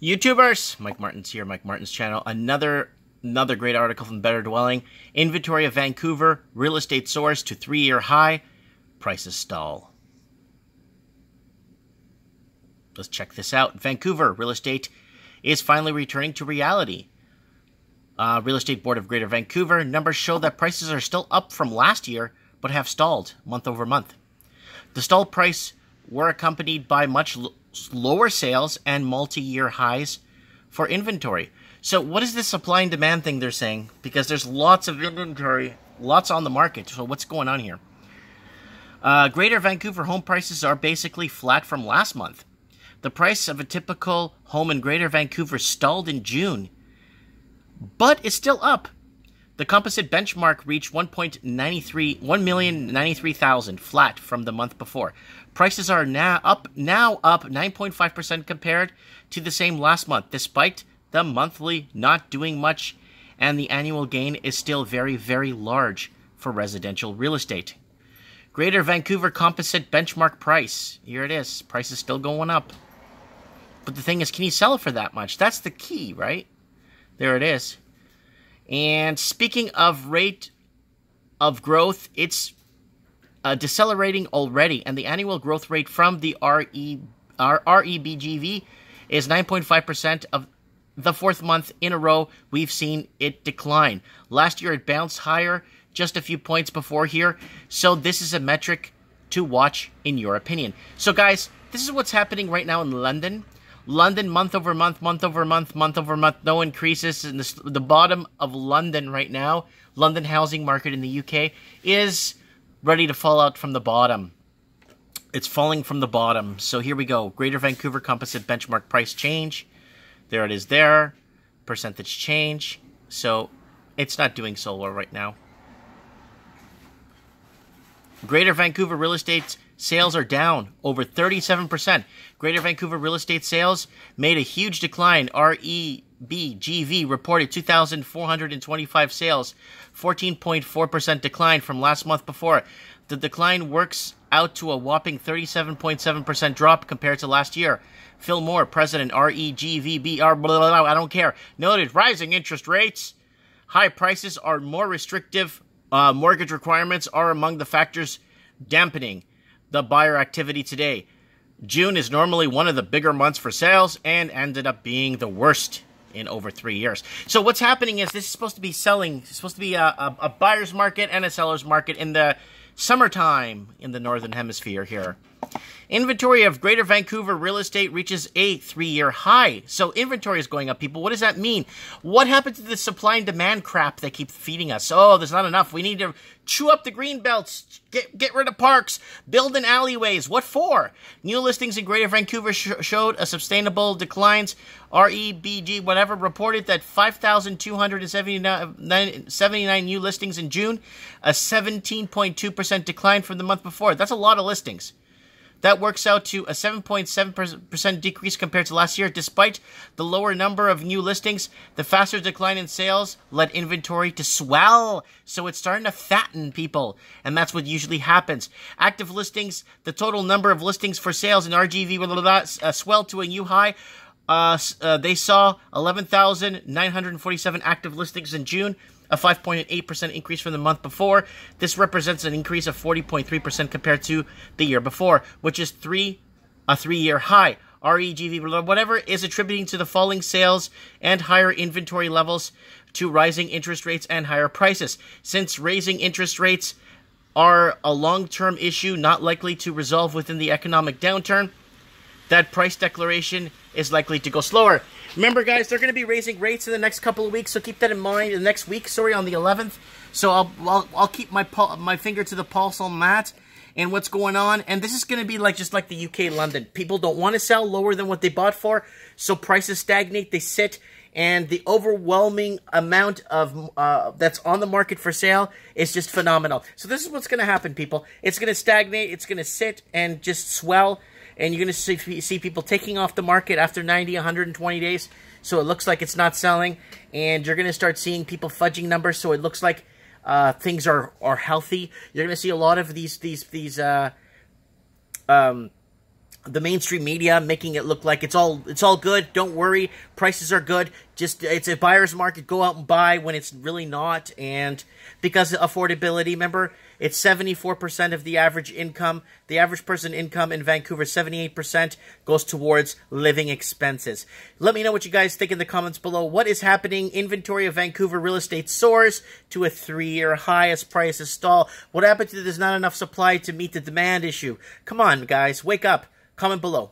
YouTubers, Mike Martin's here, Mike Martin's channel. Another great article from Better Dwelling. Inventory of Vancouver, real estate soars to 3-year high. Prices stall. Let's check this out. Vancouver real estate is finally returning to reality. Real Estate Board of Greater Vancouver numbers show that prices are still up from last year, but have stalled month over month. The stalled price were accompanied by much lower sales and multi-year highs for inventory. So what is this supply and demand thing they're saying? Because there's lots of inventory, lots on the market. So what's going on here? Greater Vancouver home prices are basically flat from last month. The price of a typical home in Greater Vancouver stalled in June, but it's still up. The composite benchmark reached 1,093,000, flat from the month before. Prices are now up 9.5% compared to the same last month, despite the monthly not doing much, and the annual gain is still very, very large for residential real estate. Greater Vancouver composite benchmark price. Here it is. Price is still going up. But the thing is, can you sell it for that much? That's the key, right? There it is. And speaking of rate of growth, it's decelerating already. And the annual growth rate from the REBGV is 9.5% of the fourth month in a row we've seen it decline. Last year it bounced higher just a few points before here. So this is a metric to watch in your opinion. So guys, this is what's happening right now in London. London, month over month, no increases. In the bottom of London right now, London housing market in the UK is ready to fall out from the bottom. It's falling from the bottom. So here we go. Greater Vancouver composite benchmark price change. There it is there. Percentage change. So it's not doing so well right now. Greater Vancouver real estate sales are down over 37%. Greater Vancouver real estate sales made a huge decline. REBGV reported 2,425 sales, 14.4% decline from last month before. The decline works out to a whopping 37.7% drop compared to last year. Phil Moore, president, REGVBR, I don't care, noted rising interest rates, high prices are more restrictive, mortgage requirements are among the factors dampening the buyer activity today. June is normally one of the bigger months for sales and ended up being the worst in over 3 years. So what's happening is this is supposed to be selling. It's supposed to be a buyer's market and a seller's market in the summertime in the Northern Hemisphere here. Inventory of Greater Vancouver real estate reaches a 3-year high. So inventory is going up, people. What does that mean? What happened to the supply and demand crap they keep feeding us? Oh, there's not enough. We need to chew up the green belts, get rid of parks, build in alleyways. What for? New listings in Greater Vancouver showed a sustainable declines. REBG, whatever, reported that 5,279 new listings in June, a 17.2% decline from the month before. That's a lot of listings. That works out to a 7.7% decrease compared to last year. Despite the lower number of new listings, the faster decline in sales led inventory to swell. So it's starting to fatten, people. And that's what usually happens. Active listings, the total number of listings for sales in RGV swelled to a new high. They saw 11,947 active listings in June, a 5.8% increase from the month before. This represents an increase of 40.3% compared to the year before, which is a 3-year high. REGV, whatever, is attributing to the falling sales and higher inventory levels to rising interest rates and higher prices. Since raising interest rates are a long-term issue not likely to resolve within the economic downturn, that price declaration is likely to go slower. Remember, guys, they're going to be raising rates in the next couple of weeks, so keep that in mind. The next week, on the 11th. So I'll keep my finger to the pulse on that and what's going on. And this is going to be just like the UK, London. People don't want to sell lower than what they bought for, so prices stagnate, they sit, and the overwhelming amount of that's on the market for sale is just phenomenal. So this is what's going to happen, people. It's going to stagnate, it's going to sit and just swell. And you're going to see people taking off the market after 90, 120 days. So it looks like it's not selling. And you're going to start seeing people fudging numbers. So it looks like things are healthy. You're going to see a lot of these the mainstream media making it look like it's all good. Don't worry, prices are good. Just it's a buyer's market. Go out and buy when it's really not. And because of affordability, remember, it's 74% of the average income. The average person income in Vancouver, 78% goes towards living expenses. Let me know what you guys think in the comments below. What is happening? Inventory of Vancouver real estate soars to a 3-year high as prices stall. What happened to there's not enough supply to meet the demand issue? Come on, guys, wake up. Comment below.